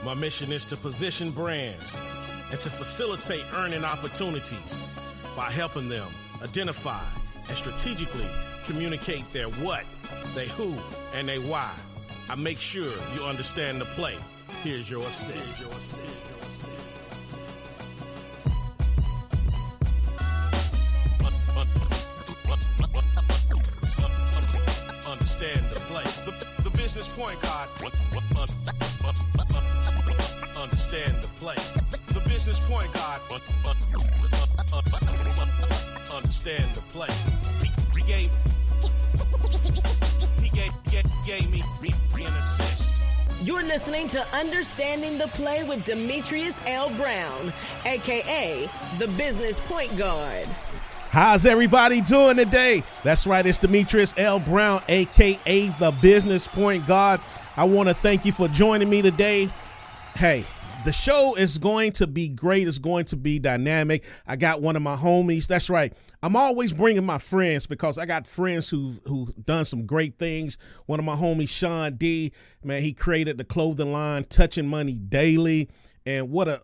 My mission is to position brands and to facilitate earning opportunities by helping them identify and strategically communicate their what, their who, and their why. I make sure you understand the play. Here's your assist. Understand the play. The business point guard. Understand the play. The business point guard. Understand the play. He gave me an assist. You're listening to Understanding the Play with Demetrius L. Brown, a.k.a. the Business Point Guard. How's everybody doing today? That's right, it's Demetrius L. Brown, a.k.a. the Business Point Guard. I want to thank you for joining me today. Hey, the show is going to be great. It's going to be dynamic. I got one of my homies. That's right. I'm always bringing my friends because I got friends who've done some great things. One of my homies, Sean D, man, he created the clothing line Touching Money Daily. And what a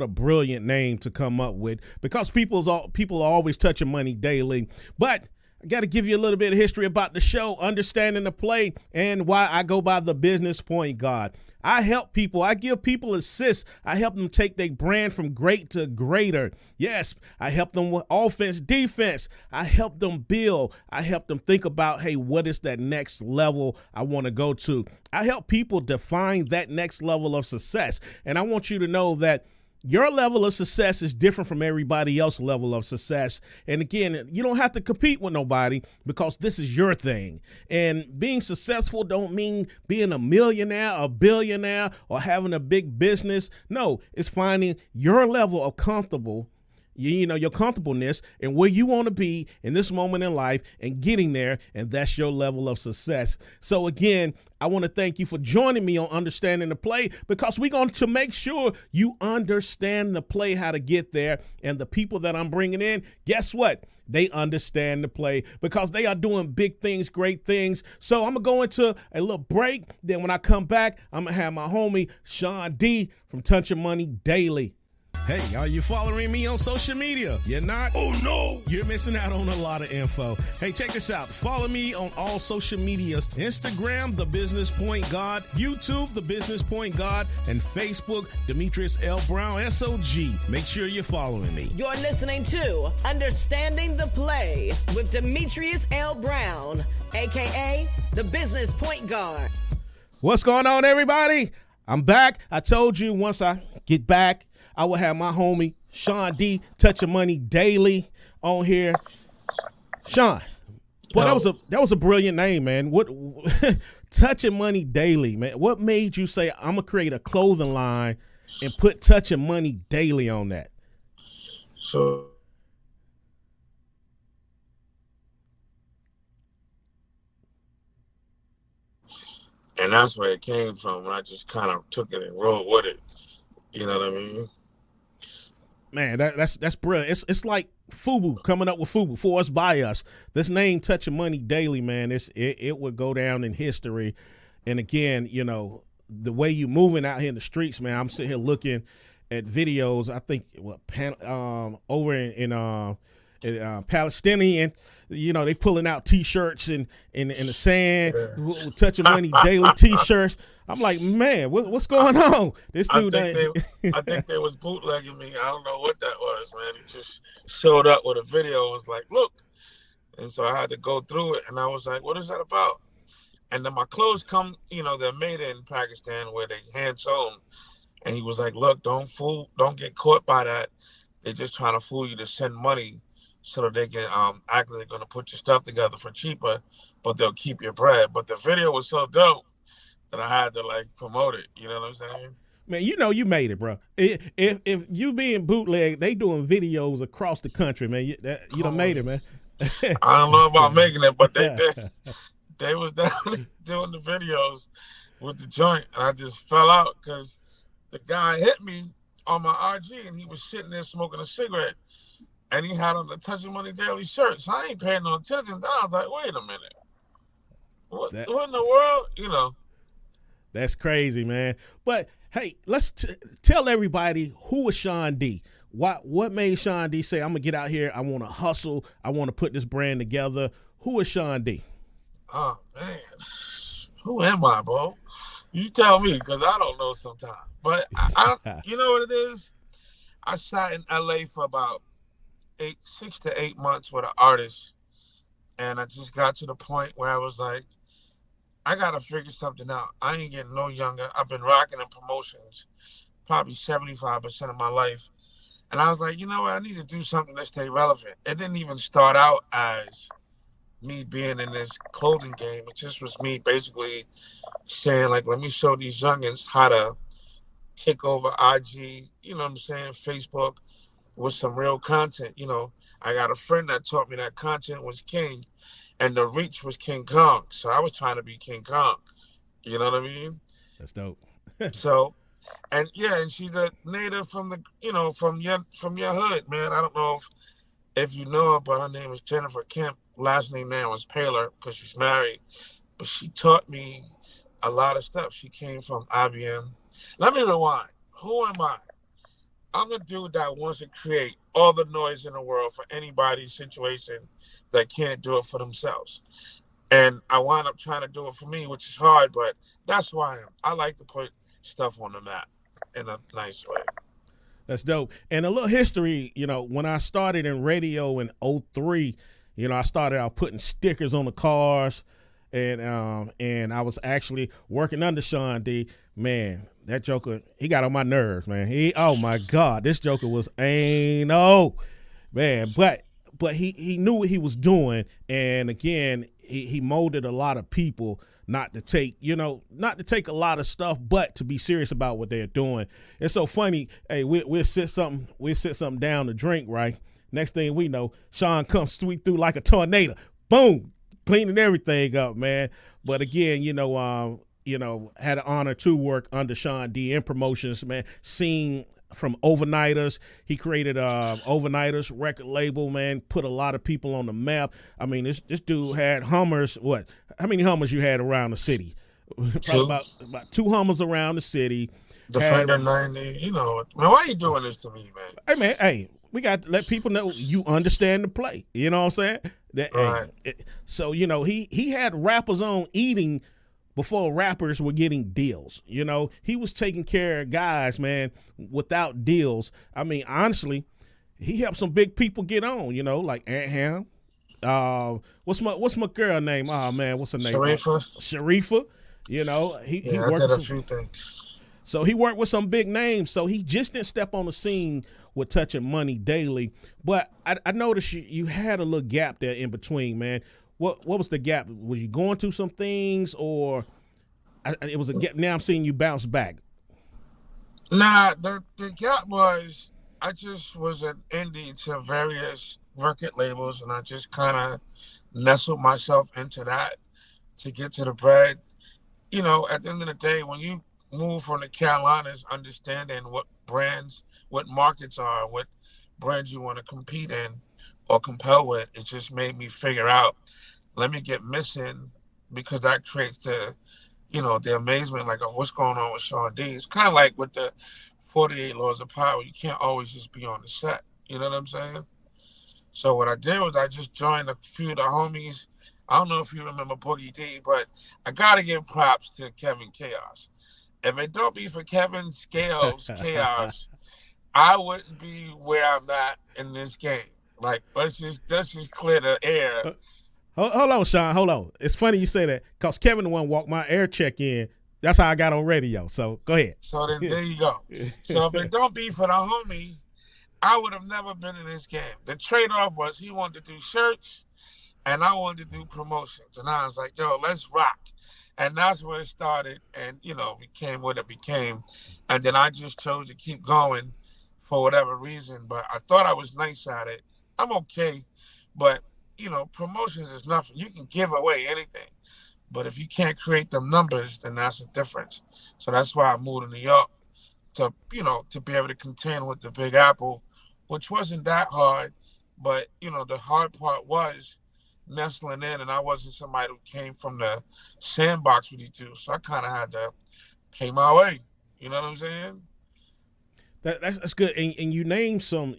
brilliant name to come up with, because people are always touching money daily. But I got to give you a little bit of history about the show, Understanding the Play, and why I go by the Business Point Guard. I help people. I give people assists. I help them take their brand from great to greater. Yes, I help them with offense, defense. I help them build. I help them think about, hey, what is that next level I want to go to? I help people define that next level of success. And I want you to know that your level of success is different from everybody else's level of success. And again, you don't have to compete with nobody because this is your thing. And being successful don't mean being a millionaire, a billionaire, or having a big business. No, it's finding your level of comfortable, you know, your comfortableness and where you want to be in this moment in life and getting there. And that's your level of success. So again, I want to thank you for joining me on Understanding the Play, because we're going to make sure you understand the play, how to get there. And the people that I'm bringing in, guess what? They understand the play because they are doing big things, great things. So I'm going to go into a little break. Then when I come back, I'm going to have my homie Sean D from Touching Money Daily. Hey, are you following me on social media? You're not? Oh, no. You're missing out on a lot of info. Hey, check this out. Follow me on all social medias. Instagram, The Business Point Guard. YouTube, The Business Point Guard. And Facebook, Demetrius L. Brown, SOG. Make sure you're following me. You're listening to Understanding the Play with Demetrius L. Brown, a.k.a. the Business Point Guard. What's going on, everybody? I'm back. I told you once I get back, I will have my homie Sean D, Touching Money Daily, on here. Sean, boy, that was a brilliant name, man. What Touching Money Daily, man? What made you say I'm gonna create a clothing line and put Touching Money Daily on that? So, and that's where it came from. And I just kind of took it and rolled with it. You know what I mean? Man, that's brilliant. It's like FUBU coming up with FUBU, for us by us. This name Touching Money Daily, man, it would go down in history. And again, you know, the way you moving out here in the streets, man. I'm sitting here looking at videos. I think over in Palestinian, you know, they pulling out T-shirts in the sand, Touching Money Daily T-shirts. I'm like, man, what's going on? This dude, I think they was bootlegging me. I don't know what that was, man. He just showed up with a video. It was like, look. And so I had to go through it. And I was like, what is that about? And then my clothes come, you know, they're made in Pakistan where they hand sewn. And he was like, look, don't get caught by that. They're just trying to fool you to send money so that they can act like they're going to put your stuff together for cheaper, but they'll keep your bread. But the video was so dope that I had to like promote it. You know what I'm saying? Man, you know you made it, bro. If you being bootleg, they doing videos across the country, man. You done made it, man. I don't know about making it, but they was down doing the videos with the joint, and I just fell out because the guy hit me on my RG, and he was sitting there smoking a cigarette, and he had on the Touching Money Daily shirt. So I ain't paying no attention. Then I was like, wait a minute. What in the world? You know. That's crazy, man. But hey, let's tell everybody, who was Sean D. What made Sean D say, I'm gonna get out here, I want to hustle, I want to put this brand together? Who is Sean D? Oh man, who am I, bro? You tell me, because I don't know sometimes. But you know what it is? I sat in LA for about 6 to 8 months with an artist, and I just got to the point where I was like, I gotta figure something out. I ain't getting no younger. I've been rocking in promotions probably 75% of my life. And I was like, you know what? I need to do something to stay relevant. It didn't even start out as me being in this clothing game. It just was me basically saying, like, let me show these youngins how to take over IG, you know what I'm saying, Facebook, with some real content. You know, I got a friend that taught me that content was king and the reach was King Kong. So I was trying to be King Kong. You know what I mean? That's dope. So, and yeah, and she's a native from the, you know, from your hood, man. I don't know if you know her, but her name is Jennifer Kemp. Last name now was Paler because she's married. But she taught me a lot of stuff. She came from IBM. Let me rewind. Who am I? I'm the dude that wants to create all the noise in the world for anybody's situation that can't do it for themselves. And I wind up trying to do it for me, which is hard, but that's who I am. I like to put stuff on the map in a nice way. That's dope. And a little history, you know, when I started in radio in 03, you know, I started out putting stickers on the cars, and I was actually working under Sean D. Man, that Joker, he got on my nerves, man. Oh my God, this Joker was man. But he knew what he was doing, and again, he molded a lot of people not to take a lot of stuff, but to be serious about what they're doing. It's so funny. Hey, we'll sit something down to drink, right? Next thing we know, Sean comes sweep through like a tornado. Boom, cleaning everything up, man. But again, had an honor to work under Sean D in promotions, man. Seeing from Overnighters, he created Overnighters record label, man. Put a lot of people on the map. I mean, this dude had Hummers. What? How many Hummers you had around the city? Probably about 2 Hummers around the city. Defender 90. You know, man, why are you doing this to me, man? Hey, man, hey. We got to let people know you understand the play. You know what I'm saying? Right. So, you know, he had rappers on eating before rappers were getting deals. You know, he was taking care of guys, man, without deals. I mean, honestly, he helped some big people get on, you know, like Aunt Ham. What's my girl name? Oh, man, what's her name? Sharifa. You know, he worked did a few things. So he worked with some big names. So he just didn't step on the scene with Touching Money Daily. But I noticed you had a little gap there in between, man. What was the gap? Was you going through some things, or it was a gap? Now I'm seeing you bounce back. Nah, the gap was I just was an indie to various record labels, and I just kind of nestled myself into that to get to the bread. You know, at the end of the day, when you move from the Carolinas, understanding what brands, what markets are, what brands you want to compete in or compel with, it just made me figure out, let me get missing, because that creates the amazement, like, of what's going on with Sean D. It's kind of like with the 48 Laws of Power. You can't always just be on the set. You know what I'm saying? So what I did was I just joined a few of the homies. I don't know if you remember Boogie D, but I got to give props to Kevin Chaos. If it don't be for Kevin Scales Chaos, I wouldn't be where I'm at in this game. Like, let's just clear the air. Hold on, Sean. Hold on. It's funny you say that, because Kevin the one walked my air check in. That's how I got on radio. So go ahead. So then there you go. So if it don't be for the homie, I would have never been in this game. The trade-off was he wanted to do shirts and I wanted to do promotions. And I was like, yo, let's rock. And that's where it started, and, became what it became. And then I just chose to keep going for whatever reason. But I thought I was nice at it. I'm okay. But, promotions is nothing. You can give away anything. But if you can't create them numbers, then that's the difference. So that's why I moved to New York to be able to contend with the Big Apple, which wasn't that hard. But, the hard part was nestling in, and I wasn't somebody who came from the sandbox with you two, so I kind of had to came my way. You know what I'm saying? That's good. And you name some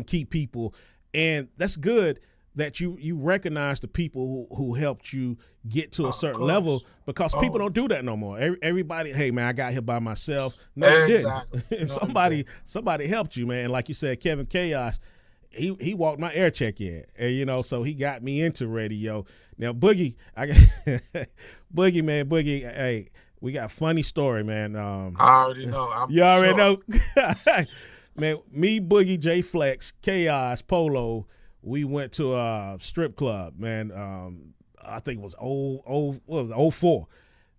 key people, and that's good that you recognize the people who helped you get to a certain level, because people don't do that no more. Everybody, hey man, I got here by myself. No, you Exactly. didn't. Somebody helped you, man. And like you said, Kevin Chaos, he walked my air check in, and so he got me into radio. Now Boogie, Boogie, man, hey, we got a funny story, man. I already know. You already know. Man, me, Boogie, J Flex, Chaos, Polo, we went to a strip club, man. I think it was what was it, 04.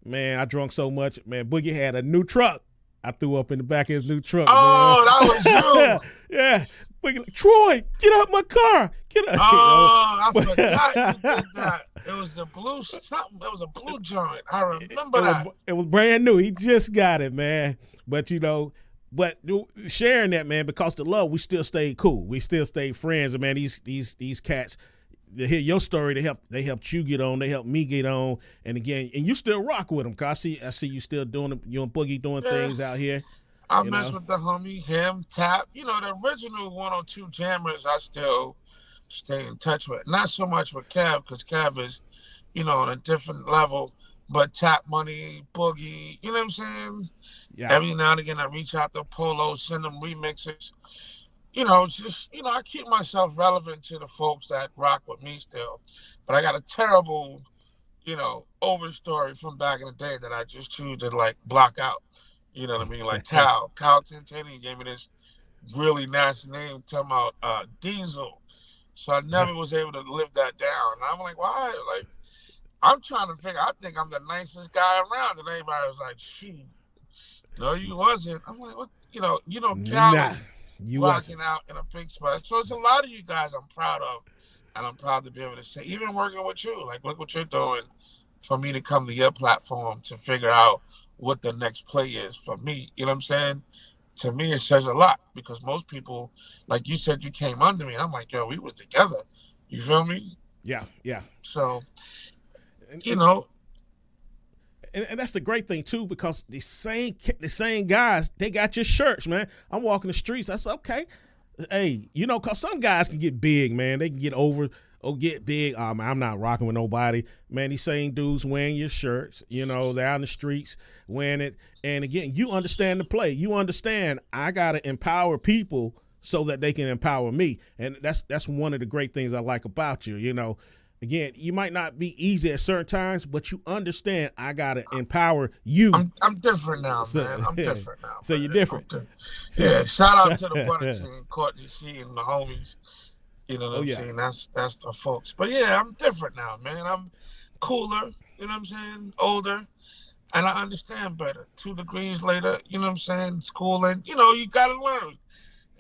Man, I drunk so much. Man, Boogie had a new truck. I threw up in the back of his new truck. Oh, man. That was you. Yeah. Boogie like, Troy, get out my car. Get out. Oh, I forgot you did that. It was the blue something. It was a blue joint. I remember that. It was brand new. He just got it, man. But sharing that, man, because the love, we still stayed cool. We still stayed friends. And man, these cats, to hear your story, they helped you get on. They helped me get on. And again, and you still rock with them. Cause I see you still doing, you and Boogie doing things out here. I mess with the homie, him, Tap. The original 102 jammers I still stay in touch with. Not so much with Kev, because Kev is, on a different level. But Tap Money, Boogie, you know what I'm saying? Yeah. Every now and again I reach out to Polo, send them remixes. I keep myself relevant to the folks that rock with me still. But I got a terrible, overstory from back in the day that I just choose to block out. You know what I mean? Like Cal Tintani gave me this really nasty name talking about Diesel. So I never was able to live that down. And I'm like, why? I'm trying to figure, I think I'm the nicest guy around. And everybody was like, shoot. No, you wasn't. I'm like, what? Cal you rocking wasn't out in a big spot. So it's a lot of you guys I'm proud of. And I'm proud to be able to say, even working with you, look what you're doing for me to come to your platform to figure out what the next play is for me. You know what I'm saying? To me, it says a lot, because most people, like you said, you came under me. I'm like, yo, we was together. You feel me? Yeah. So, And that's the great thing too, because the same guys, they got your shirts, man. I'm walking the streets. I said, okay, hey, cause some guys can get big, man. They can get over or get big. I'm not rocking with nobody, man. These same dudes wearing your shirts, they're out in the streets wearing it. And again, you understand the play. You understand I gotta empower people so that they can empower me, and that's one of the great things I like about you. Again, you might not be easy at certain times, but you understand I gotta empower you. I'm different now, man. I'm different now. So you're different. Yeah, shout out to the butter team, Courtney C and the homies. You know what I'm saying? That's the folks. But yeah, I'm different now, man. I'm cooler, you know what I'm saying? Older. And I understand better. 2 degrees later, you know what I'm saying? Schooling, you gotta learn.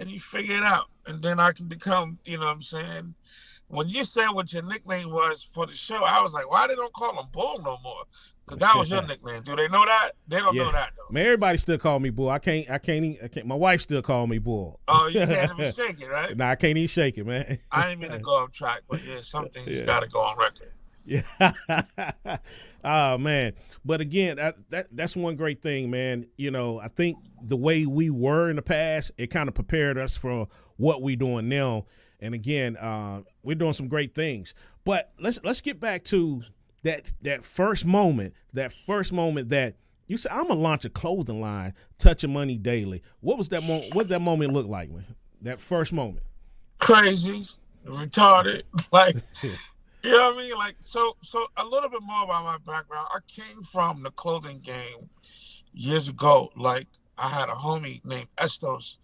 And you figure it out. And then I can become, you know what I'm saying? When you said what your nickname was for the show, I was like, why they don't call him Bull no more? Because that was your nickname. Do they know that? They don't know that, though. Man, everybody still call me Bull. I can't. My wife still call me Bull. Oh, you can't even shake it, right? Nah, I can't even shake it, man. I ain't mean to go off track, but some things got to go on record. Yeah. Oh, man. But again, that's one great thing, man. I think the way we were in the past, it kind of prepared us for what we're doing now. And again, we're doing some great things. But let's get back to that first moment that you said, I'm gonna launch a clothing line, Touching Money Daily. What was that moment? What did that moment look like, man? That first moment. Crazy, retarded, you know what I mean? So a little bit more about my background. I came from the clothing game years ago. I had a homie named Estos,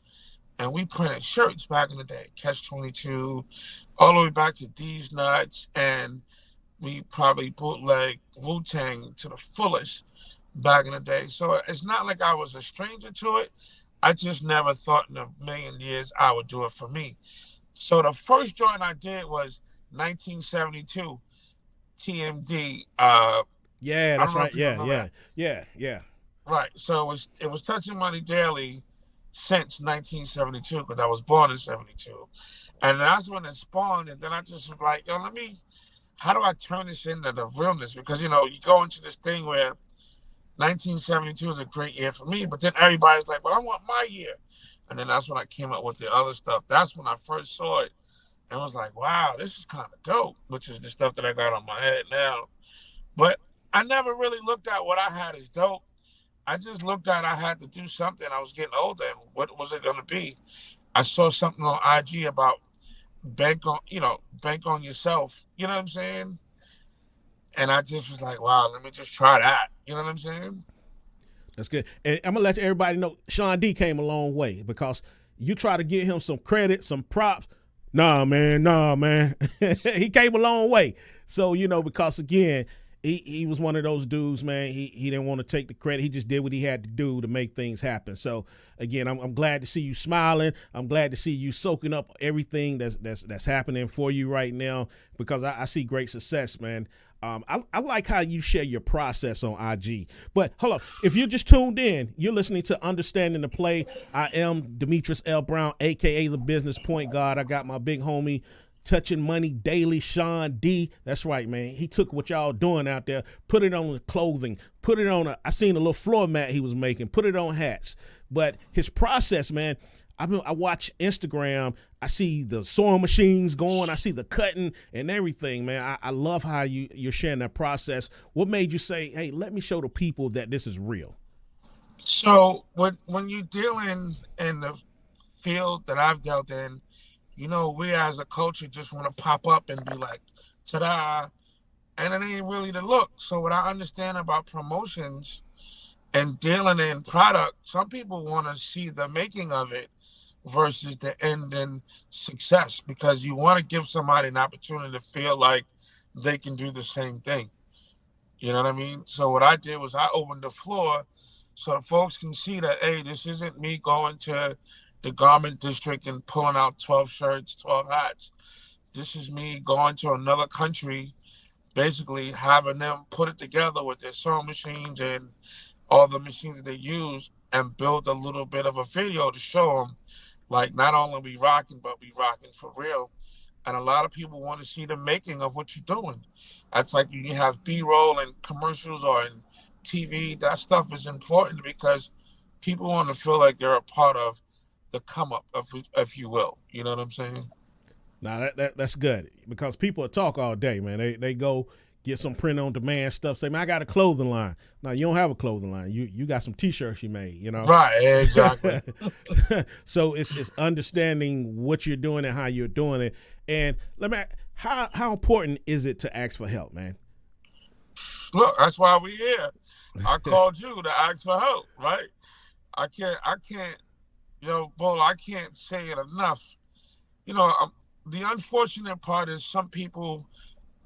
and we printed shirts back in the day, Catch 22, all the way back to D's Nuts, and we probably bootlegged Wu-Tang to the fullest back in the day. So it's not like I was a stranger to it. I just never thought in a million years I would do it for me. So the first joint I did was 1972 TMD. Yeah, that's right. Yeah. Right. So it was Touching Money Daily since 1972, because I was born in 72. And that's when it spawned. And then I just was like, how do I turn this into the realness? Because, you go into this thing where 1972 was a great year for me. But then everybody's like, well, I want my year. And then that's when I came up with the other stuff. That's when I first saw it and was like, wow, this is kind of dope, which is the stuff that I got on my head now. But I never really looked at what I had as dope. I just looked at I had to do something. I was getting older, and what was it going to be? I saw something on IG about bank on yourself. You know what I'm saying? And I just was like, wow, let me just try that. You know what I'm saying? That's good. And I'm going to let everybody know Sean D came a long way, because you try to give him some credit, some props. Nah, man. He came a long way. So, because, again, he was one of those dudes, man. He didn't want to take the credit. He just did what he had to do to make things happen. So, again, I'm glad to see you smiling. I'm glad to see you soaking up everything that's happening for you right now, because I see great success, man. I like how you share your process on IG. But hold on, if you're just tuned in, you're listening to Understanding the Play. I am Demetrius L. Brown, a.k.a. the Business Point God. I got my big homie, Touching Money Daily, Sean D. That's right, man. He took what y'all doing out there, put it on the clothing, put it on I seen a little floor mat he was making, put it on hats. But his process, man, I watch Instagram. I see the sewing machines going. I see the cutting and everything, man. I love how you're sharing that process. What made you say, hey, let me show the people that this is real? So when you deal in the field that I've dealt in, we as a culture just want to pop up and be like, ta-da, and it ain't really the look. So what I understand about promotions and dealing in product, some people want to see the making of it versus the end in success, because you want to give somebody an opportunity to feel like they can do the same thing. You know what I mean? So what I did was I opened the floor so the folks can see that, hey, this isn't me going to the garment district and pulling out 12 shirts, 12 hats. This is me going to another country, basically having them put it together with their sewing machines and all the machines they use, and build a little bit of a video to show them, like, not only we rocking, but we rocking for real. And a lot of people want to see the making of what you're doing. That's like you have B-roll and commercials or in TV. That stuff is important because people want to feel like they're a part of the come up, if you will. You know what I'm saying? Now that's good, because people talk all day, man. They go get some print on demand stuff. Say, man, I got a clothing line. No, you don't have a clothing line. You got some T-shirts you made, Right, exactly. So it's understanding what you're doing and how you're doing it. And how important is it to ask for help, man? Look, that's why we're here. I called you to ask for help, right? I can't, Bull, I can't say it enough. The unfortunate part is some people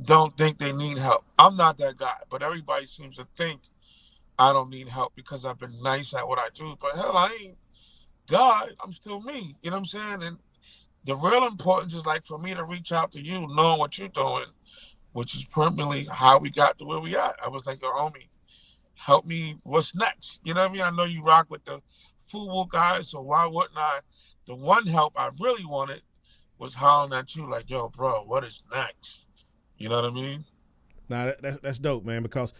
don't think they need help. I'm not that guy, but everybody seems to think I don't need help because I've been nice at what I do. But hell, I ain't God. I'm still me. You know what I'm saying? And the real importance is, like, for me to reach out to you, knowing what you're doing, which is permanently how we got to where we at. I was like, yo, homie, help me. What's next? You know what I mean? I know you rock with the FUBU guys, so why wouldn't I? The one help I really wanted was hollering at you like, yo, bro, what is next? You know what I mean? Nah, that's dope, man, because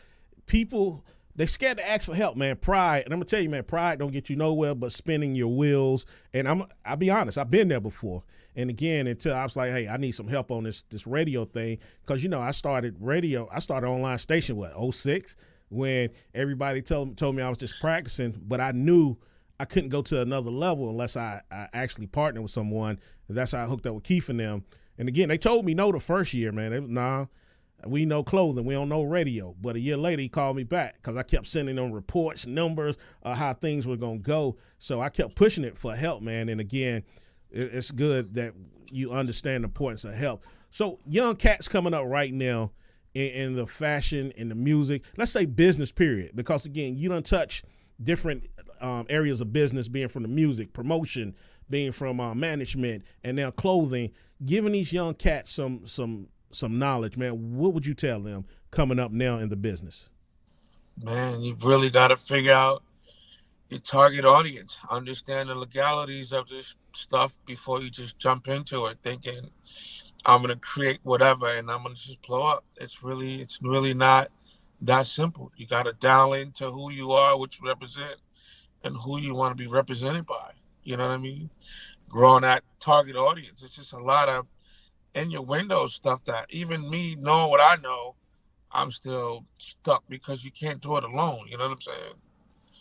people, they scared to ask for help, man. Pride, and I'm going to tell you, man, pride don't get you nowhere but spinning your wheels. And I'll be honest, I've been there before. And again, until I was like, hey, I need some help on this radio thing, because, I started online station, 06, when everybody told me I was just practicing, but I knew I couldn't go to another level unless I actually partnered with someone. And that's how I hooked up with Keith and them. And again, they told me no the first year, man. Nah, we know clothing, we don't know radio. But a year later, he called me back because I kept sending them reports, numbers, how things were going to go. So I kept pushing it for help, man. And again, it's good that you understand the importance of help. So young cats coming up right now in the fashion, in the music, let's say business period, because again, you done touch different areas of business, being from the music, promotion, being from management, and now clothing. Giving these young cats some knowledge, man, what would you tell them coming up now in the business? Man, you've really got to figure out your target audience, understand the legalities of this stuff before you just jump into it thinking I'm going to create whatever and I'm going to just blow up. It's really not That's simple. You got to dial into who you are, what you represent, and who you want to be represented by. You know what I mean? Growing that target audience. It's just a lot of in your window stuff that even me knowing what I know, I'm still stuck because you can't do it alone. You know what I'm saying?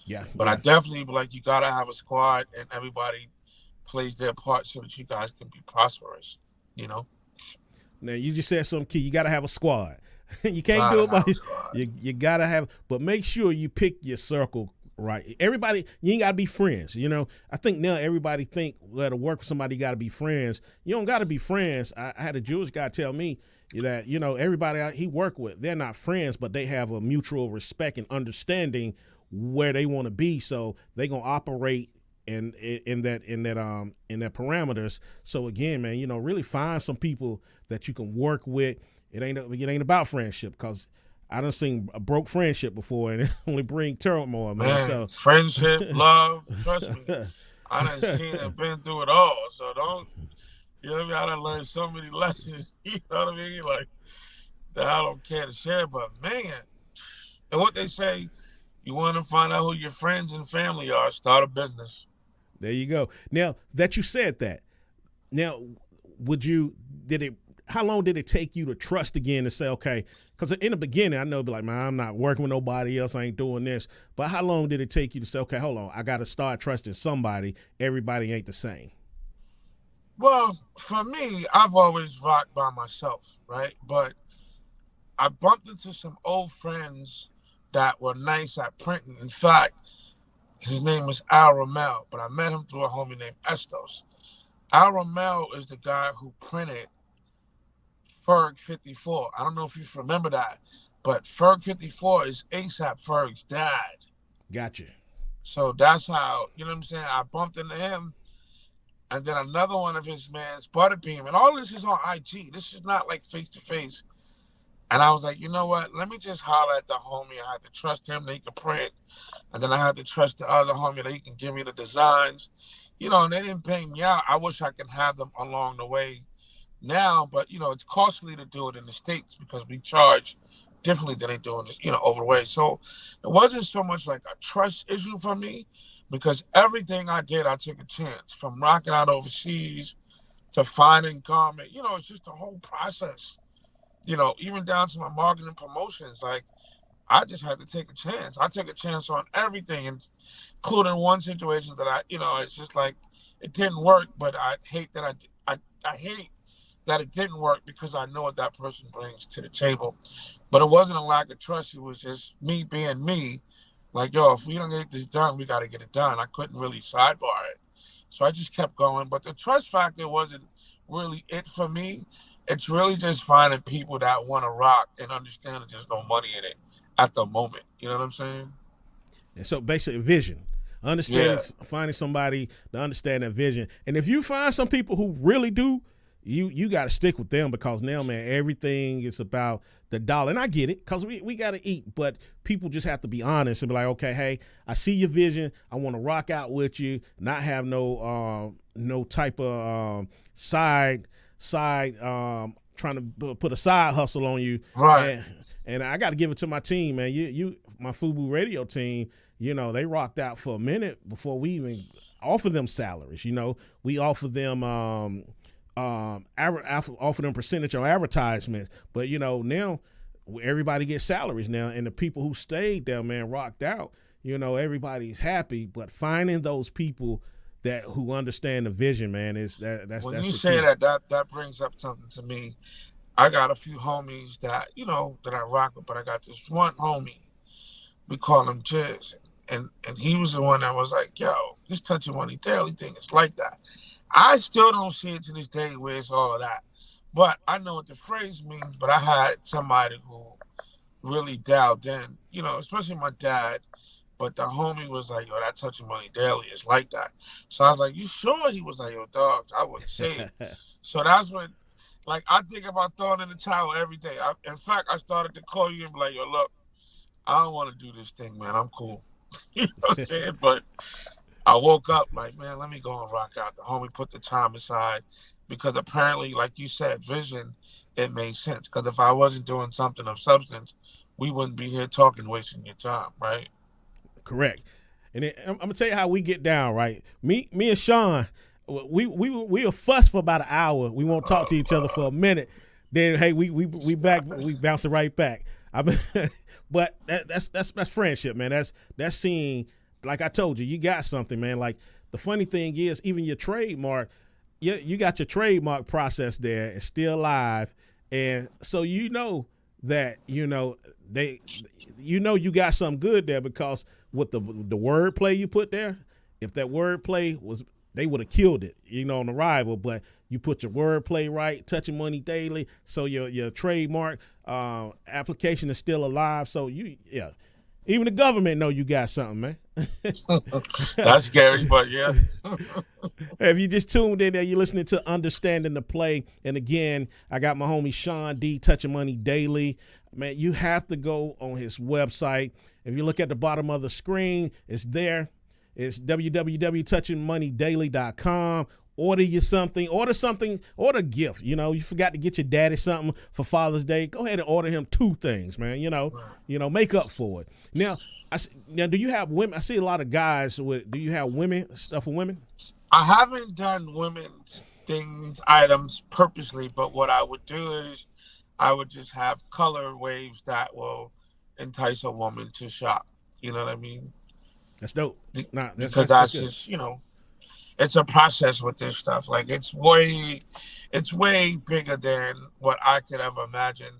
Yeah. But I definitely like you got to have a squad and everybody plays their part so that you guys can be prosperous. You know? Now you just said something key. You got to have a squad. You can't do Gotta it by have a squad. you got to have, but make sure you pick your circle right. Everybody, you ain't got to be friends. You know, I think now everybody think to work for somebody, you got to be friends. You don't got to be friends. I had a Jewish guy tell me that, you know, everybody he work with, they're not friends, but they have a mutual respect and understanding where they want to be. So they going to operate in that parameters. So again, man, you know, really find some people that you can work with. It ain't about friendship, because I done seen a broke friendship before, and it only bring turmoil, man. So friendship, love, trust me, I done seen and been through it all. So don't, you know what I mean? I done learned so many lessons, you know what I mean? Like, that I don't care to share, but man, and what they say, you want to find out who your friends and family are, start a business. There you go. Now that you said that, now how long did it take you to trust again to say, okay, because in the beginning, I know, be like, man, I'm not working with nobody else. I ain't doing this. But how long did it take you to say, okay, hold on, I got to start trusting somebody. Everybody ain't the same. Well, for me, I've always rocked by myself, right? But I bumped into some old friends that were nice at printing. In fact, his name is Al Ramel, but I met him through a homie named Estos. Al Ramel is the guy who printed Ferg 54. I don't know if you remember that, but Ferg 54 is ASAP Ferg's dad. Gotcha. So that's how, you know what I'm saying? I bumped into him, and then another one of his mans, Butterbeam, and all this is on IG. This is not like face to face. And I was like, you know what? Let me just holler at the homie. I had to trust him that he could print, and then I had to trust the other homie that he can give me the designs. You know, and they didn't pay me out. I wish I could have them along the way now, but you know, it's costly to do it in the States because we charge differently than they do in the, you know, over the way. So it wasn't so much like a trust issue for me, because everything I did, I took a chance, from rocking out overseas to finding garment. You know, it's just a whole process. You know, even down to my marketing promotions, like I just had to take a chance. I took a chance on everything, including one situation that I, you know, it's just like it didn't work, but I hate that I hate that it didn't work, because I know what that person brings to the table. But it wasn't a lack of trust. It was just me being me. Like, yo, if we don't get this done, we got to get it done. I couldn't really sidebar it. So I just kept going. But the trust factor wasn't really it for me. It's really just finding people that want to rock and understand that there's no money in it at the moment. You know what I'm saying? And so basically vision. Finding somebody to understand that vision. And if you find some people who really do, you got to stick with them, because now, man, everything is about the dollar. And I get it, because we got to eat, but people just have to be honest and be like, okay, hey, I see your vision. I want to rock out with you, not have no type of side trying to put a side hustle on you. Right. And I got to give it to my team, man. My FUBU radio team, you know, they rocked out for a minute before we even offer them salaries. You know, we offer them offer them percentage on advertisements, but you know, now everybody gets salaries now, and the people who stayed there, man, rocked out. You know, everybody's happy, but finding those people who understand the vision, man, that's when that's you the say key. that brings up something to me. I got a few homies that, you know, that I rock with, but I got this one homie, we call him Jizz, and he was the one that was like, yo, this Touching Money Daily thing is like that. I still don't see it to this day where it's all of that, but I know what the phrase means. But I had somebody who really dialed in, you know, especially my dad. But the homie was like, yo, that Touching Money Daily is like that. So I was like, you sure? He was like, yo, dogs, I wouldn't say it. So that's when, like, I think about throwing in the towel every day. In fact, I started to call you and be like, yo, look, I don't want to do this thing, man. I'm cool. You know what I'm saying? But I woke up like, man, let me go and rock out. The homie put the time aside, because apparently, like you said, vision, it made sense. Because if I wasn't doing something of substance, we wouldn't be here talking, wasting your time, right? Correct. And then, I'm gonna tell you how we get down, right? Me and Sean, we'll fuss for about an hour. We won't talk to each other for a minute. Then hey, we back, we bouncing right back. But that's friendship, man. That's seeing, like I told you, you got something, man. Like the funny thing is, even your trademark, you got your trademark process there. It's still live, and so that you got something good there, because with the wordplay you put there, if that wordplay was, they would have killed it, on the rival. But you put your wordplay right, touching money daily, so your trademark application is still alive. So even the government know you got something, man. That's scary, but yeah. If you just tuned in there, you're listening to Understanding the Play. And again, I got my homie Sean D, Touching Money Daily. Man, you have to go on his website. If you look at the bottom of the screen, it's there. It's www.touchingmoneydaily.com. Order you something, order a gift. You forgot to get your daddy something for Father's Day. Go ahead and order him 2 things, man. Make up for it. Now, do you have women? I see a lot of guys do you have stuff for women? I haven't done women's items purposely, but what I would do is I would just have color waves that will entice a woman to shop. You know what I mean? That's dope. Because that's just, it's a process with this stuff. Like it's way bigger than what I could ever imagine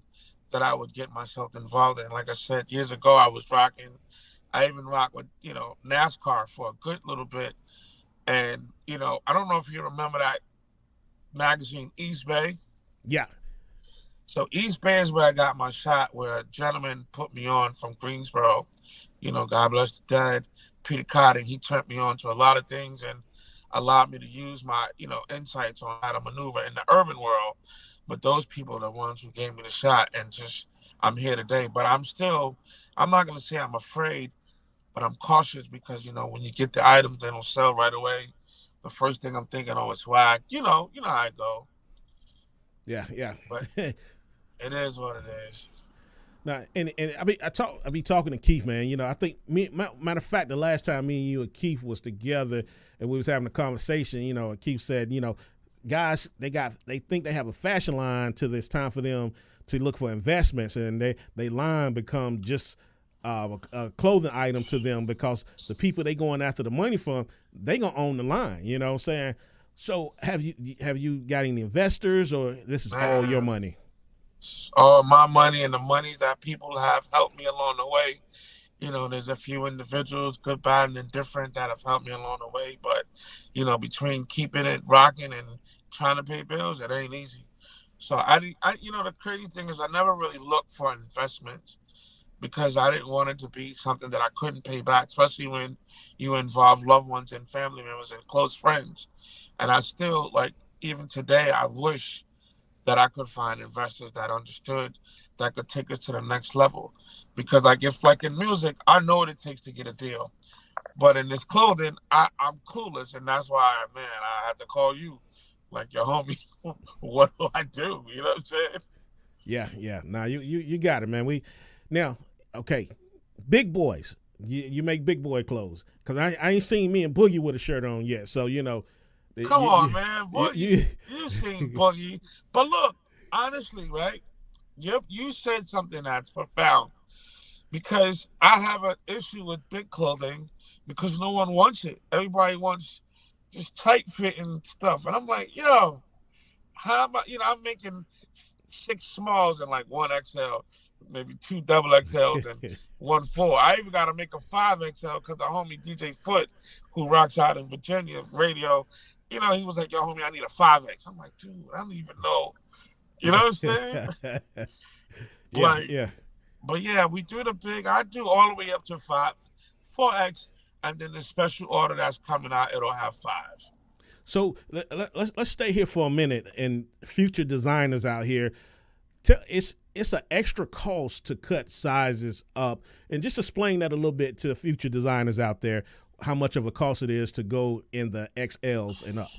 that I would get myself involved in. Like I said, years ago, I even rocked with, NASCAR for a good little bit. And, I don't know if you remember that magazine, East Bay. Yeah. So East Bay is where I got my shot, where a gentleman put me on from Greensboro. God bless the dead, Peter Cotting. He turned me on to a lot of things and allowed me to use my, insights on how to maneuver in the urban world. But those people are the ones who gave me the shot, and I'm here today. But I'm not going to say I'm afraid, but I'm cautious because, when you get the items, they don't sell right away. The first thing I'm thinking, it's swag. You know how it go. Yeah. But it is what it is. Now, and I be talking to Keith, man. I think matter of fact, the last time me and you and Keith was together and we was having a conversation, Keith said, guys, they think they have a fashion line till it's time for them to look for investments, and they line become just a clothing item to them, because the people they going after the money from, they gonna own the line. You know what I'm saying? So have you got any investors, or this is all your money? All my money and the money that people have helped me along the way. There's a few individuals, good, bad, and indifferent, that have helped me along the way. But, between keeping it rocking and trying to pay bills, it ain't easy. So the crazy thing is I never really looked for investments because I didn't want it to be something that I couldn't pay back, especially when you involve loved ones and family members and close friends. And I still, even today, I wish that I could find investors that understood, that could take us to the next level. Because if in music, I know what it takes to get a deal. But in this clothing, I'm clueless. And that's why, man, I had to call you, like your homie. What do I do? You know what I'm saying? Yeah. Nah, you got it, man. Okay, big boys. You make big boy clothes. Because I ain't seen me and Boogie with a shirt on yet. So, Come on, man. Boogie, you've seen Boogie. But look, honestly, right? You said something that's profound. Because I have an issue with big clothing because no one wants it. Everybody wants just tight-fitting stuff. And I'm like, how am I? I'm making 6 smalls and 1 XL, maybe 2 double XLs and 1 4. I even got to make a 5 XL because the homie DJ Foot, who rocks out in Virginia radio, he was like, yo, homie, I need a 5X. I'm like, dude, I don't even know. You know what I'm saying? Yeah. But yeah, we do the big. I do all the way up to 4X, and then the special order that's coming out, it'll have 5. So let's stay here for a minute. And future designers out here, it's an extra cost to cut sizes up, and just explain that a little bit to future designers out there, how much of a cost it is to go in the XLs and up.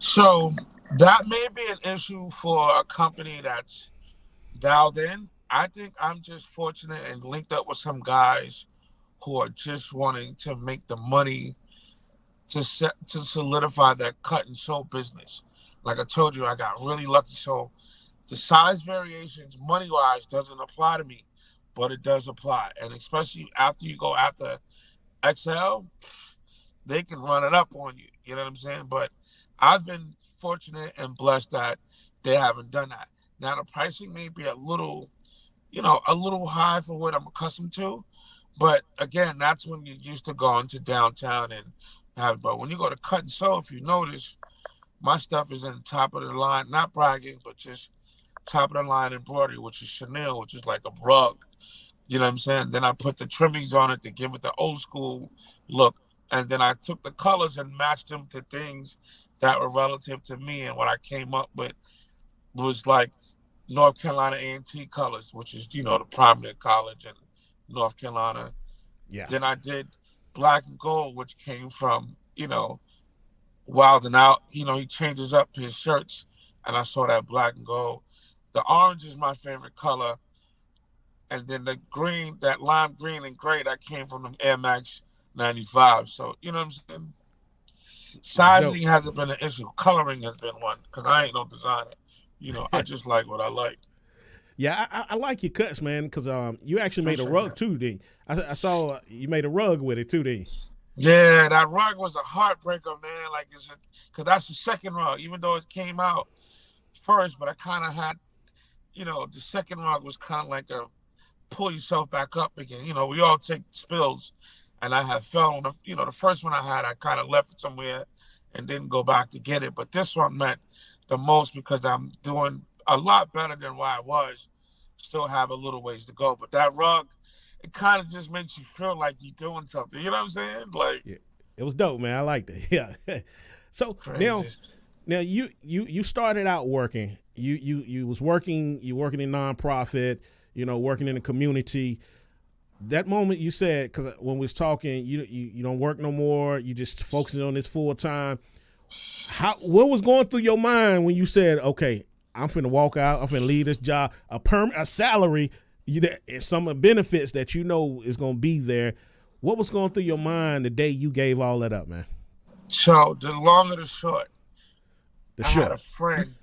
So that may be an issue for a company that's dialed in, I think I'm just fortunate and linked up with some guys who are just wanting to make the money to solidify their cut and sew business. Like I told you, I got really lucky. So the size variations, money wise, doesn't apply to me, but it does apply. And especially after you go after XL, they can run it up on you. You know what I'm saying? But I've been fortunate and blessed that they haven't done that. Now the pricing may be a little high for what I'm accustomed to. But again, that's when you used to go into downtown and have. But when you go to cut and sew, if you notice, my stuff is in top of the line, not bragging, but just top of the line embroidery, which is Chanel, which is like a rug. You know what I'm saying? Then I put the trimmings on it to give it the old school look. And then I took the colors and matched them to things that were relative to me. And what I came up with was like North Carolina A&T colors, which is, the prominent college in North Carolina. Yeah. Then I did black and gold, which came from, Wild and Out. He changes up his shirts, and I saw that black and gold. The orange is my favorite color. And then the green, that lime green and gray, that came from them Air Max 95. So, you know what I'm saying? Sizing hasn't been an issue. Coloring has been one, because I ain't no designer. I just like what I like. Yeah, I like your cuts, man, because you actually made a rug too, D. I saw you made a rug with it too, D. Yeah, that rug was a heartbreaker, man. Like, because that's the second rug, even though it came out first, but I kind of had, the second rug was kind of like a pull yourself back up again. We all take spills, and I had fell on the first one I had, I kind of left it somewhere and didn't go back to get it. But this one meant the most because I'm doing a lot better than where I was. Still have a little ways to go, but that rug, it kind of just makes you feel like you're doing something. You know what I'm saying? Like, yeah, it was dope, man. I liked it. Yeah. So crazy. now you started out working. You was working. You working in nonprofit. Working in the community. That moment you said, because when we was talking, you don't work no more. You just focusing on this full time. What was going through your mind when you said, okay, I'm finna walk out, I'm finna leave this job, a salary, and some benefits that is gonna be there. What was going through your mind the day you gave all that up, man? So the long and the short, I had a friend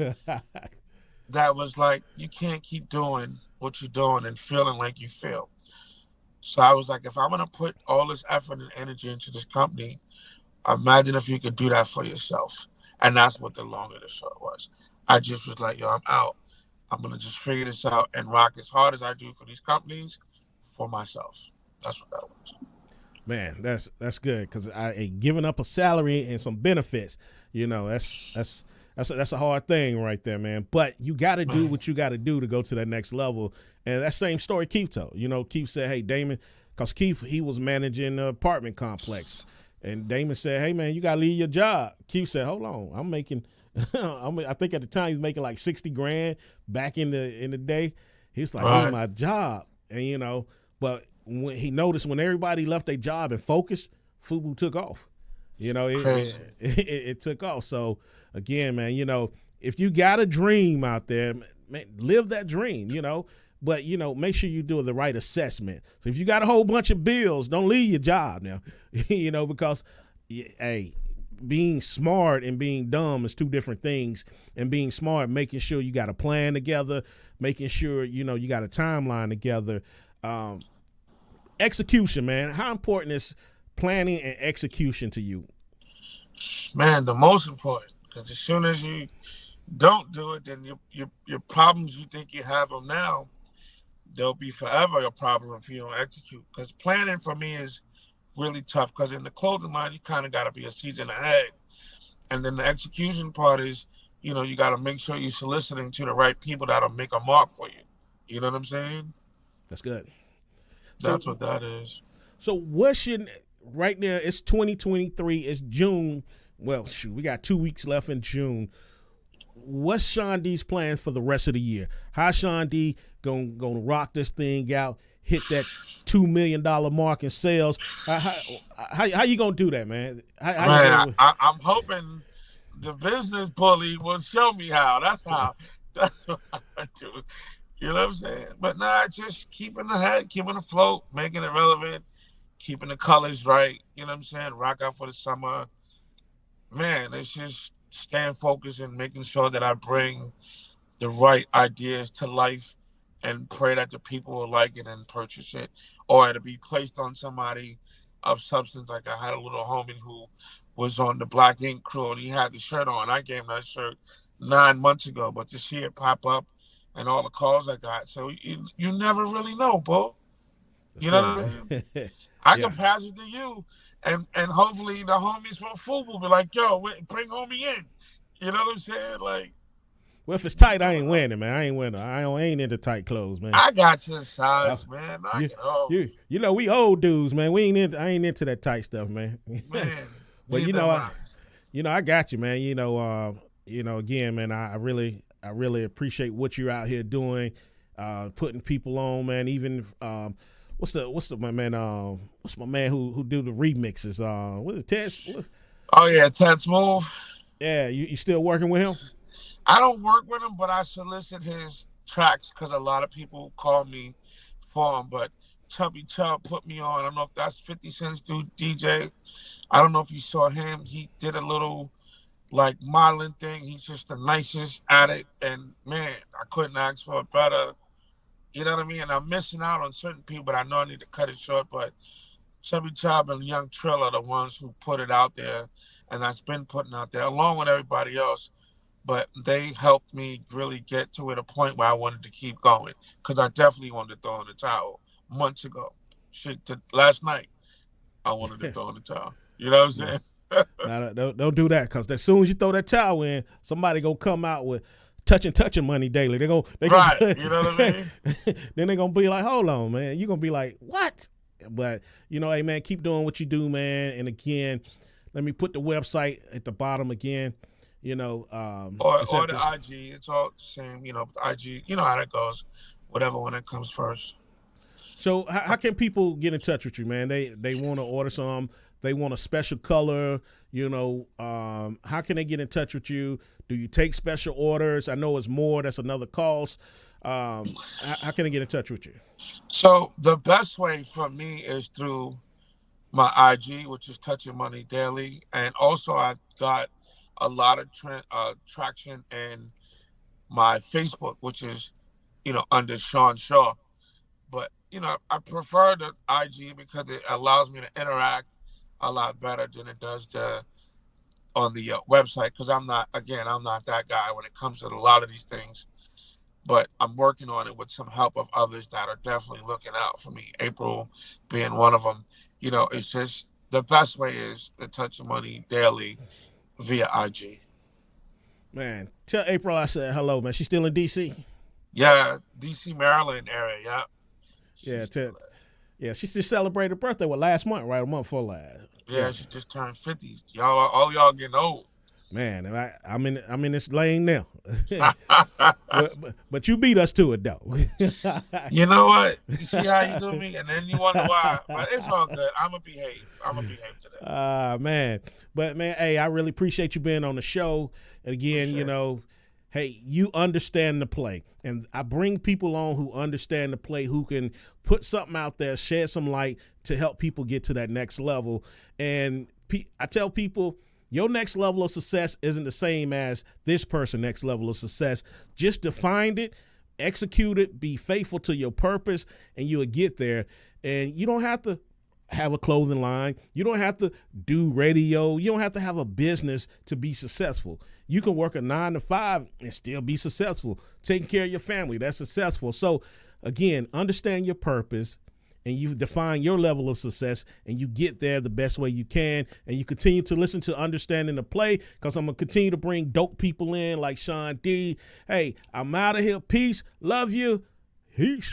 that was like, you can't keep doing what you're doing and feeling like you feel. So I was like, if I'm gonna put all this effort and energy into this company, imagine if you could do that for yourself. And that's what the long and the short was. I just was like, yo, I'm out. I'm going to just figure this out and rock as hard as I do for these companies for myself. That's what that was. Man, that's good, because giving up a salary and some benefits, that's a hard thing right there, man. But you got to do what you got to do to go to that next level. And that same story Keith told. Keith said, hey, Damon, because Keith, he was managing the apartment complex. And Damon said, hey, man, you got to leave your job. Keith said, hold on, I'm making I think at the time he was making like $60,000 back in the day. He's like, right. Oh, my job. And, but when he noticed when everybody left their job and focused, FUBU took off. It took off. So, again, man, if you got a dream out there, man, live that dream, But, make sure you do the right assessment. So if you got a whole bunch of bills, don't leave your job now, because, hey, being smart and being dumb is two different things. And being smart, making sure you got a plan together, making sure, you got a timeline together. Execution, man. How important is planning and execution to you? Man, the most important. Because as soon as you don't do it, then your problems, you think you have them now, they'll be forever a problem if you don't execute. Because planning for me is really tough, because in the clothing line, you kind of got to be a season ahead. And then the execution part is, you got to make sure you're soliciting to the right people that'll make a mark for you. You know what I'm saying? That's good. That's what that is. So right now, it's 2023, it's June. Well, shoot, we got 2 weeks left in June. What's Sean D's plans for the rest of the year? How Sean D gonna rock this thing out, hit that $2 million mark in sales? How you gonna do that, man? I'm hoping the business bully will show me how. That's what I'm gonna do. You know what I'm saying? But nah, just keeping the head, keeping the float, making it relevant, keeping the colors right. You know what I'm saying? Rock out for the summer. Man, it's just staying focused and making sure that I bring the right ideas to life and pray that the people will like it and purchase it, or it'll be placed on somebody of substance. Like I had a little homie who was on the Black Ink crew and he had the shirt on. I gave him that shirt 9 months ago, but to see it pop up and all the calls I got, so you never really know, bro. You know what I mean? I can pass it to you, and hopefully the homies from FUBU will be like, yo, bring homie in. You know what I'm saying? Like, well, if it's tight, I ain't wearing it, man. I ain't wearing it. I ain't into tight clothes, man. I got your size, man. You know, we old dudes, man. I ain't into that tight stuff, man. Man, but you know, I got you, man. You know, again, man, I really appreciate what you're out here doing, putting people on, man. Even what's my man who do the remixes? What is it, Ted? Oh yeah, Ted Smooth. Yeah, you still working with him? I don't work with him, but I solicit his tracks because a lot of people call me for him. But Chubby Chub put me on. I don't know if that's 50 Cent's dude, DJ. I don't know if you saw him. He did a little like modeling thing. He's just the nicest at it. And man, I couldn't ask for a better. You know what I mean? And I'm missing out on certain people, but I know I need to cut it short. But Chubby Chub and Young Trill are the ones who put it out there. And that's been putting out there along with everybody else. But they helped me really get to it a point where I wanted to keep going, because I definitely wanted to throw in the towel months ago. Last night, I wanted to throw in the towel. You know what I'm saying? Nah, don't do that, because as soon as you throw that towel in, somebody gonna come out with touching money daily. They right. You know what I mean? Then they're gonna be like, hold on, man. You're gonna be like, what? But you know, hey man, keep doing what you do, man. And again, let me put the website at the bottom again. You know, or the IG, it's all the same. You know, the IG, you know how that goes. Whatever one that comes first. So how can people get in touch with you, man? They want to order some. They want a special color. You know, how can they get in touch with you? Do you take special orders? I know it's more. That's another cost. How can they get in touch with you? So the best way for me is through my IG, which is Touching Money Daily, and also I've got a lot of traction in my Facebook, which is, you know, under Sean Shaw. But, you know, I prefer the IG because it allows me to interact a lot better than it does on the website, because I'm not that guy when it comes to a lot of these things. But I'm working on it with some help of others that are definitely looking out for me, April being one of them. You know, it's just the best way is the Touch of Money Daily via IG. Man, tell April I said hello, man. She's still in D.C.? Yeah, D.C., Maryland area, yeah. She just celebrated her birthday, last month, right? A month before last. Yeah, she just turned 50. All y'all getting old. Man, I'm in this lane now. but you beat us to it, though. You know what? You see how you do me, and then you wonder why. But it's all good. I'm going to behave today. Man. But, man, hey, I really appreciate you being on the show. And again, you know, hey, you understand the play. And I bring people on who understand the play, who can put something out there, shed some light to help people get to that next level. And I tell people, your next level of success isn't the same as this person's next level of success. Just define it, execute it, be faithful to your purpose, and you'll get there. And you don't have to have a clothing line. You don't have to do radio. You don't have to have a business to be successful. You can work a 9 to 5 and still be successful. Taking care of your family, that's successful. So, again, understand your purpose, and you define your level of success, and you get there the best way you can, and you continue to listen to Understanding the Play, because I'm going to continue to bring dope people in like Sean D. Hey, I'm out of here. Peace. Love you. Peace.